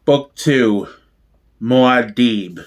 Book 2, Muad D'ib.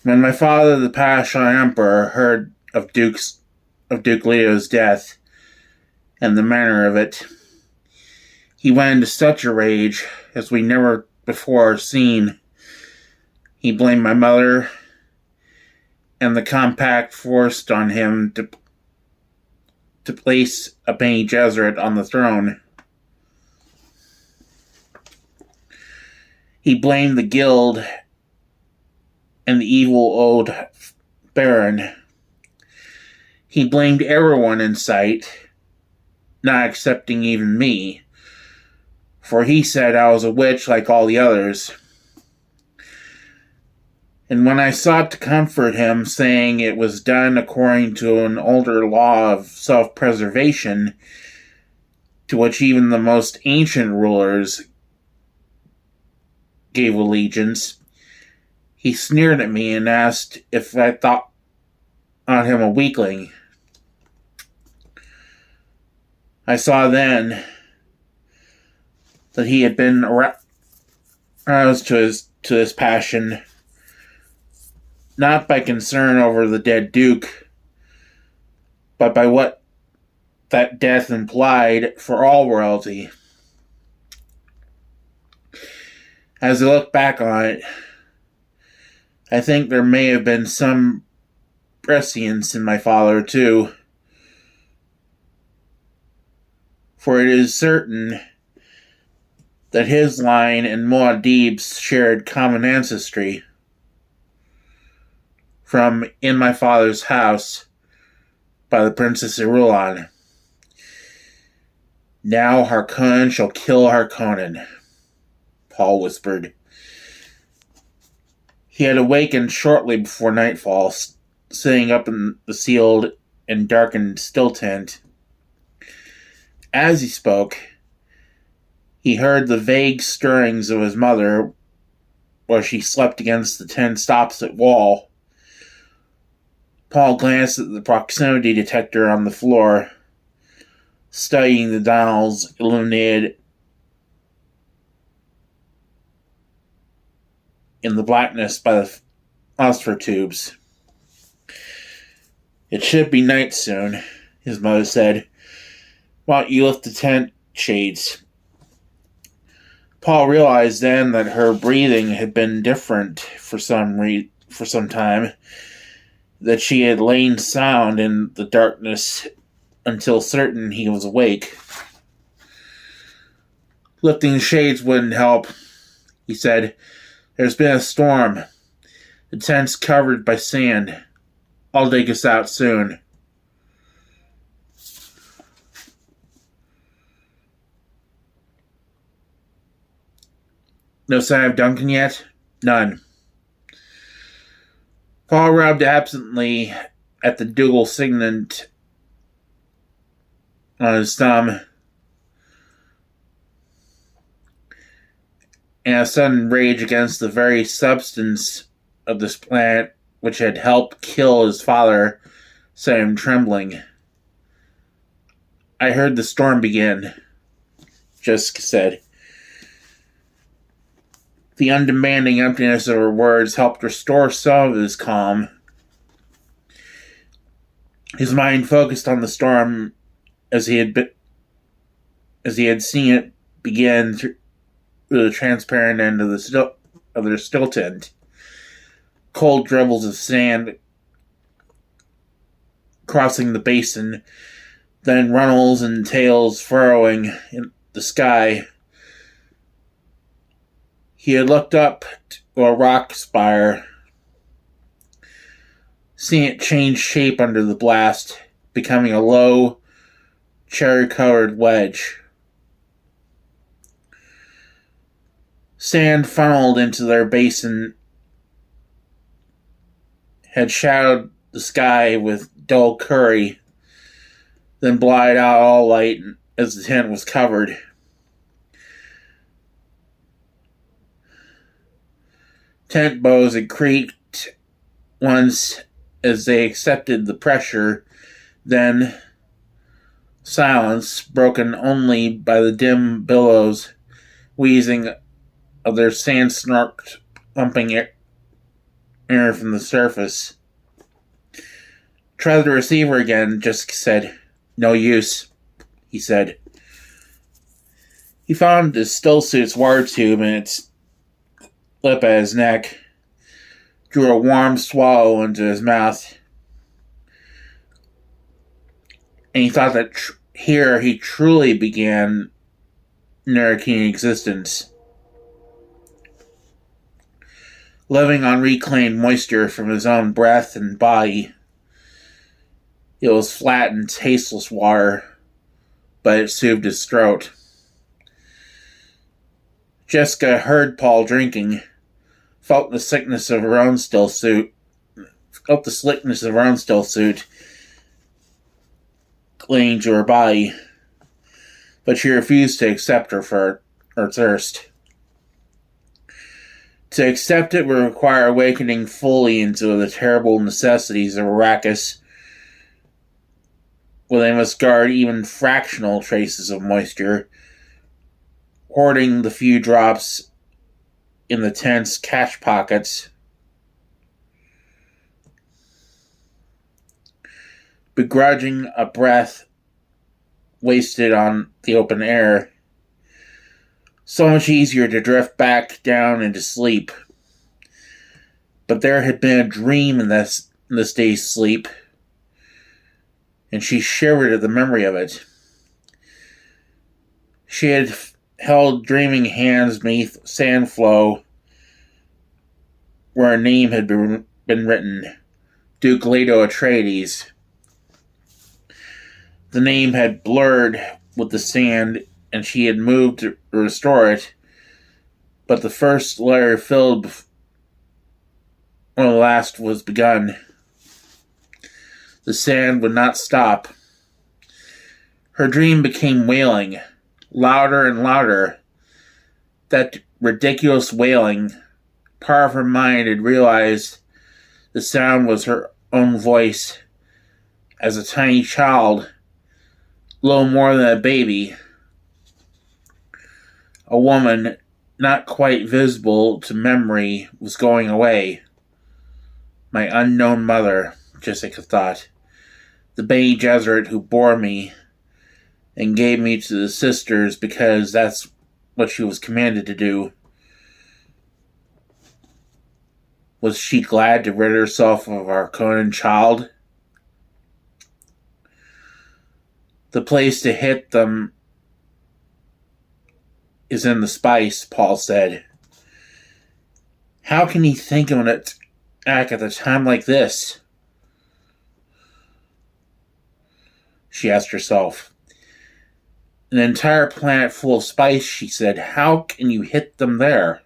When my father, the Pasha Emperor, heard of Duke Leo's death and the manner of it, he went into such a rage as we never before seen. He blamed my mother and the compact forced on him to place a Bene Gesserit on the throne. He blamed the guild and the evil old baron. He blamed everyone in sight, not excepting even me, for he said I was a witch like all the others. And when I sought to comfort him, saying it was done according to an older law of self-preservation, to which even the most ancient rulers gave allegiance, he sneered at me and asked if I thought on him a weakling. I saw then that he had been aroused to his passion, not by concern over the dead duke, but by what that death implied for all royalty. As I look back on it, I think there may have been some prescience in my father, too. For it is certain that his line and Muad D'ib's shared common ancestry. From In My Father's House by the Princess Irulan. Now Harkonnen shall kill Harkonnen, Paul whispered. He had awakened shortly before nightfall, sitting up in the sealed and darkened stilltent. As he spoke, he heard the vague stirrings of his mother where she slept against the tent's opposite wall. Paul glanced at the proximity detector on the floor, studying the dials illuminated in the blackness by the phosphor tubes. It should be night soon, his mother said. Why don't you lift the tent shades? Paul realized then that her breathing had been different for some time, that she had lain sound in the darkness until certain he was awake. Lifting the shades wouldn't help, he said. There's been a storm. The tent's covered by sand. I'll dig us out soon. No sign of Duncan yet? None. Paul rubbed absently at the Dougal signet on his thumb, and a sudden rage against the very substance of this planet which had helped kill his father set him trembling. I heard the storm begin, Jessica said. The undemanding emptiness of her words helped restore some of his calm. His mind focused on the storm as he had seen it begin through the transparent end of their stilltent. Cold dribbles of sand crossing the basin, then runnels and tails furrowing in the sky. He had looked up to a rock spire, seeing it change shape under the blast, becoming a low, cherry-colored wedge. Sand funneled into their basin had shadowed the sky with dull curry, then blotted out all light as the tent was covered. Tent bows had creaked once as they accepted the pressure, then, Silence, broken only by the dim billows wheezing of their sand-snarked pumping air from the surface. Try the receiver again, Jessica said. No use, he said. He found his stillsuit's wire tube and its lip at his neck, drew a warm swallow into his mouth, and he thought that here he truly began Narrakeen existence, living on reclaimed moisture from his own breath and body. It was flat and tasteless water, but it soothed his throat. Jessica heard Paul drinking, felt the slickness of her own stillsuit clinging to her body, but she refused to accept her for her thirst. To accept it would require awakening fully into the terrible necessities of Arrakis, where they must guard even fractional traces of moisture, hoarding the few drops in the tent's catch pockets, begrudging a breath wasted on the open air. So much easier to drift back down into sleep. But there had been a dream in this day's sleep, and she shivered at the memory of it. She had held dreaming hands beneath sand flow where a name had been written, Duke Leto Atreides. The name had blurred with the sand, and she had moved to restore it, but the first layer filled when the last was begun. The sand would not stop. Her dream became wailing, louder and louder. That ridiculous wailing, part of her mind had realized the sound was her own voice as a tiny child, little more than a baby. A woman, not quite visible to memory, was going away. My unknown mother, Jessica thought. The Bene Gesserit who bore me and gave me to the sisters because that's what she was commanded to do. Was she glad to rid herself of our Harkonnen child? The place to hit them is in the spice, Paul said. How can he think of an attack at a time like this? She asked herself. An entire planet full of spice, she said. How can you hit them there?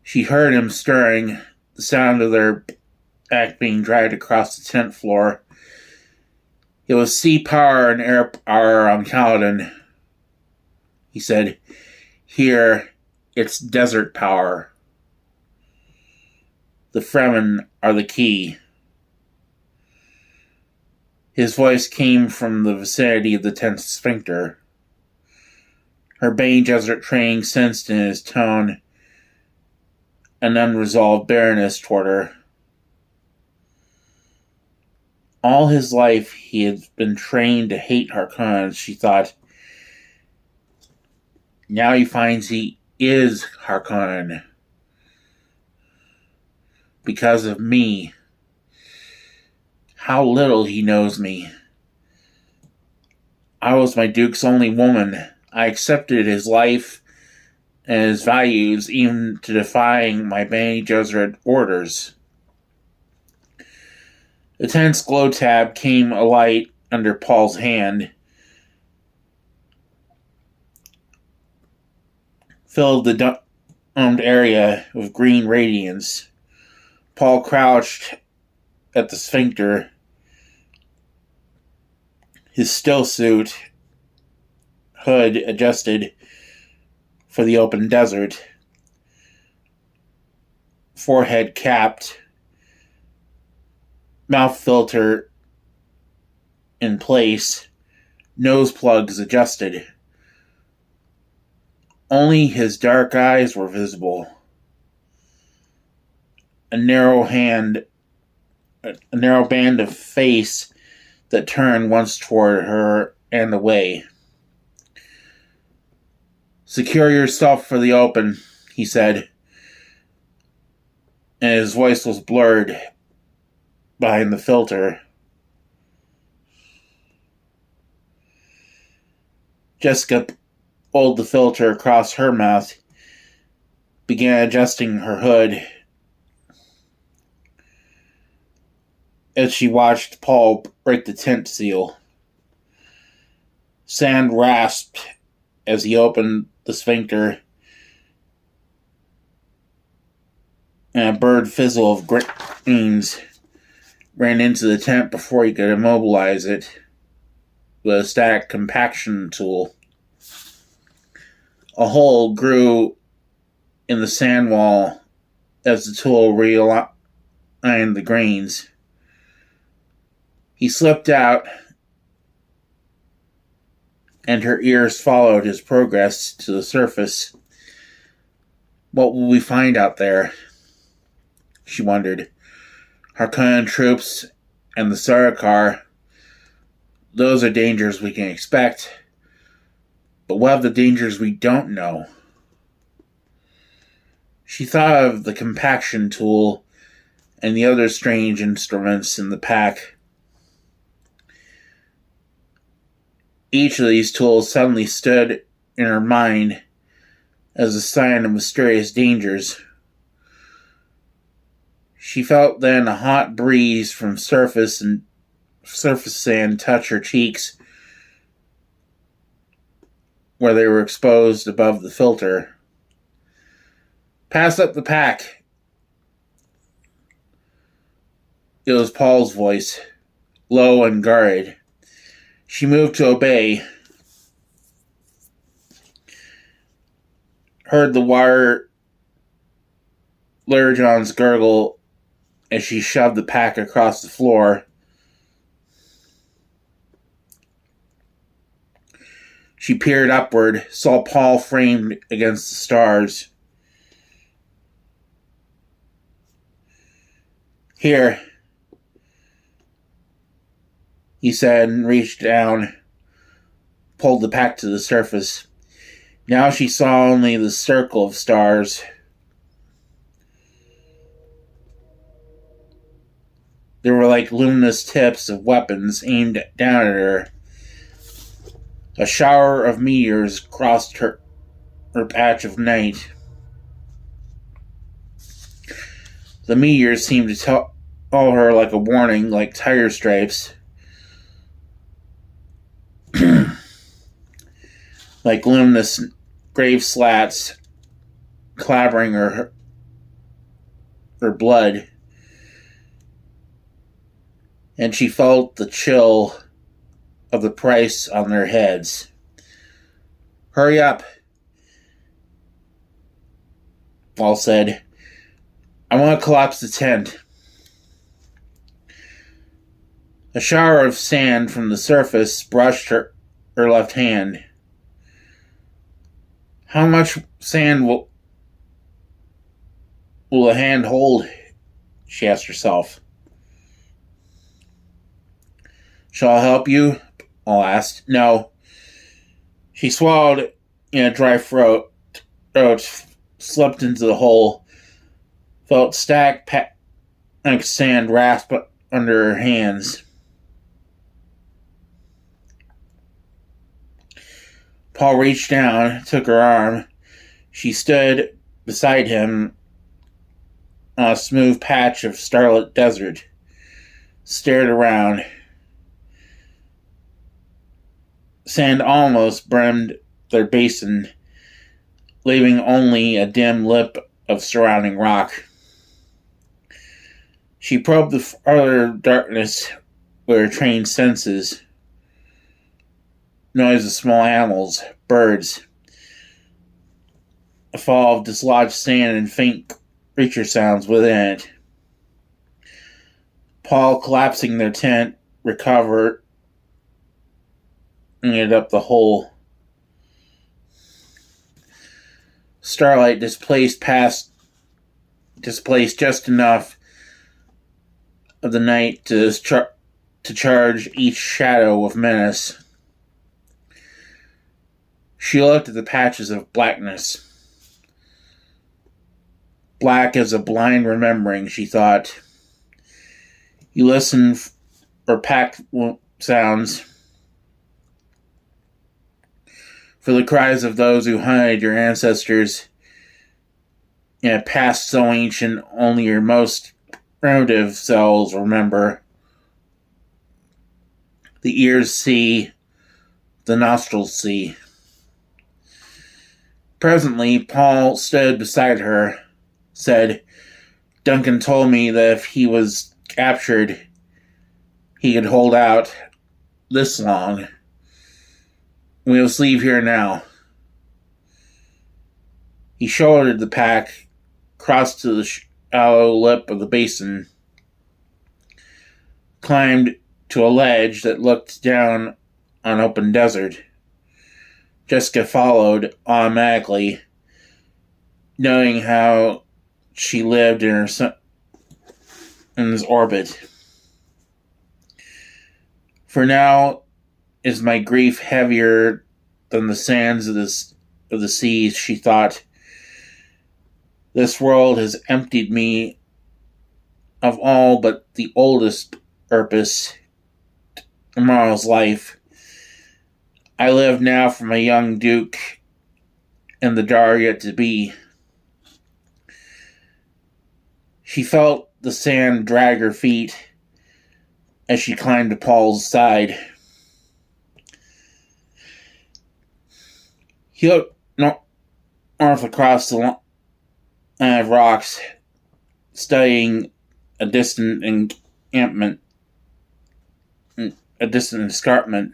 She heard him stirring, the sound of their back being dragged across the tent floor. It was sea power and air power on Caladan, he said. Here, it's desert power. The Fremen are the key. His voice came from the vicinity of the tent's sphincter. Her Bene Gesserit training sensed in his tone an unresolved barrenness toward her. All his life he had been trained to hate Harkonnen, she thought. Now he finds he is Harkonnen. Because of me. How little he knows me. I was my Duke's only woman. I accepted his life and his values, even to defying my Bene Gesserit orders. The tent's glow tab came alight under Paul's hand, filled the domed area with green radiance. Paul crouched at the sphincter, his stillsuit hood adjusted for the open desert, forehead capped, mouth filter in place, nose plugs adjusted. Only his dark eyes were visible. A narrow band of face that turned once toward her and away. "Secure yourself for the open," he said, and his voice was blurred behind the filter. Jessica pulled the filter across her mouth, began adjusting her hood. As she watched Paul break the tent seal, sand rasped as he opened the sphincter, and a bird fizzle of grains ran into the tent before he could immobilize it with a static compaction tool. A hole grew in the sand wall as the tool realigned the grains. He slipped out, and her ears followed his progress to the surface. What will we find out there? She wondered. Harkonnen troops and the Sardaukar, those are dangers we can expect. But what of the dangers we don't know? She thought of the compaction tool and the other strange instruments in the pack. Each of these tools suddenly stood in her mind as a sign of mysterious dangers. She felt then a hot breeze from surface sand touch her cheeks where they were exposed above the filter. "Pass up the pack." It was Paul's voice, low and guarded. She moved to obey, heard the wire Lurjon's gurgle as she shoved the pack across the floor. She peered upward, saw Paul framed against the stars. "Here," he said, and reached down, pulled the pack to the surface. Now she saw only the circle of stars. They were like luminous tips of weapons aimed down at her. A shower of meteors crossed her patch of night. The meteors seemed to tell her like a warning, like tire stripes. Like luminous grave slats clavering her blood. And she felt the chill of the price on their heads. "Hurry up," Paul said. "I want to collapse the tent." A shower of sand from the surface brushed her left hand. How much sand will a hand hold? She asked herself. "Shall I help you?" Paul asked. "No." She swallowed in a dry throat, slipped into the hole, felt stacked like sand rasp under her hands. Paul reached down, took her arm. She stood beside him on a smooth patch of starlit desert, stared around. Sand almost brimmed their basin, leaving only a dim lip of surrounding rock. She probed the farther darkness with her trained senses. Noise of small animals, birds, a fall of dislodged sand and faint creature sounds within it. Paul, collapsing their tent, recovered and ended up the hole. Starlight displaced just enough of the night to charge each shadow with menace. She looked at the patches of blackness. Black as a blind remembering, she thought. You listen for pack sounds, for the cries of those who hunted your ancestors in a past so ancient only your most primitive cells remember. The ears see, the nostrils see. Presently, Paul stood beside her, said, Duncan told me that if he was captured, he could hold out this long. We must leave here now. He shouldered the pack, crossed to the shallow lip of the basin, climbed to a ledge that looked down on open desert. Jessica followed automatically, knowing how she lived in her son's orbit. For now, is my grief heavier than the sands of the seas, she thought. This world has emptied me of all but the oldest purpose, tomorrow's life. I live now for my young Duke and the daughter yet to be. She felt the sand drag her feet as she climbed to Paul's side. He looked north across the line of rocks, studying a distant escarpment.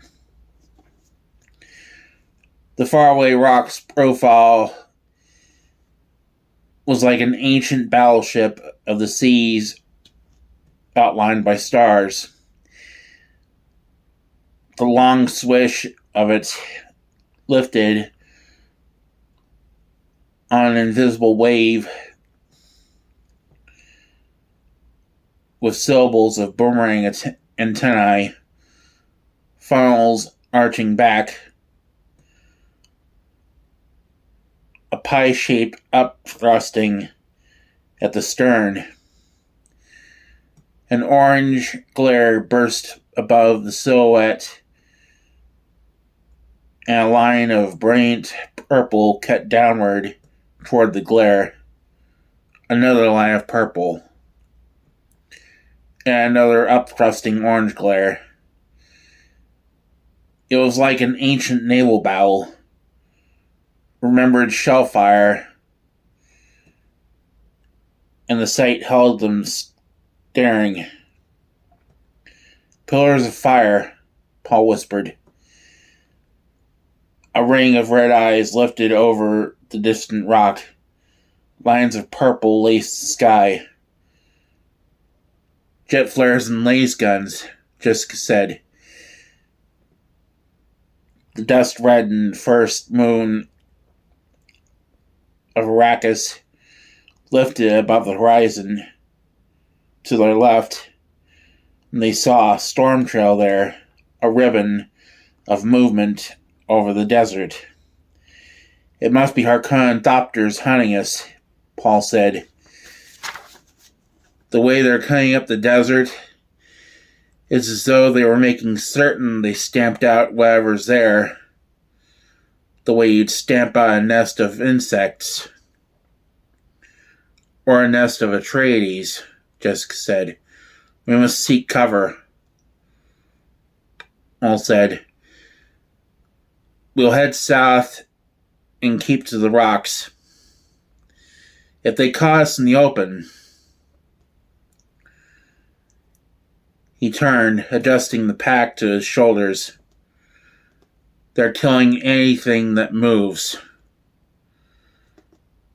The faraway rock's profile was like an ancient battleship of the seas outlined by stars. The long swish of it lifted on an invisible wave with syllables of boomerang antennae, funnels arching back, a pie-shaped upthrusting at the stern. An orange glare burst above the silhouette, and a line of brilliant purple cut downward toward the glare. Another line of purple, and another upthrusting orange glare. It was like an ancient naval battle. Remembered shellfire, and the sight held them staring. Pillars of fire, Paul whispered. A ring of red eyes lifted over the distant rock. Lines of purple laced the sky. Jet flares and laser guns, Jessica said. The dust reddened first moon of Arrakis lifted above the horizon to their left, and they saw a storm trail there, a ribbon of movement over the desert. It must be Harkonnen hunting us, Paul said. The way they're cutting up the desert is as though they were making certain they stamped out whatever's there, the way you'd stamp out a nest of insects. Or a nest of Atreides, Jessica said. We must seek cover. Paul said. We'll head south and keep to the rocks. If they caught us in the open... He turned, adjusting the pack to his shoulders. They're killing anything that moves.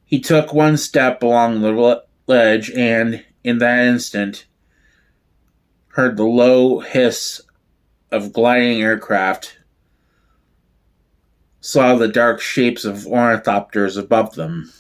He took one step along the ledge and, in that instant, heard the low hiss of gliding aircraft, saw the dark shapes of ornithopters above them.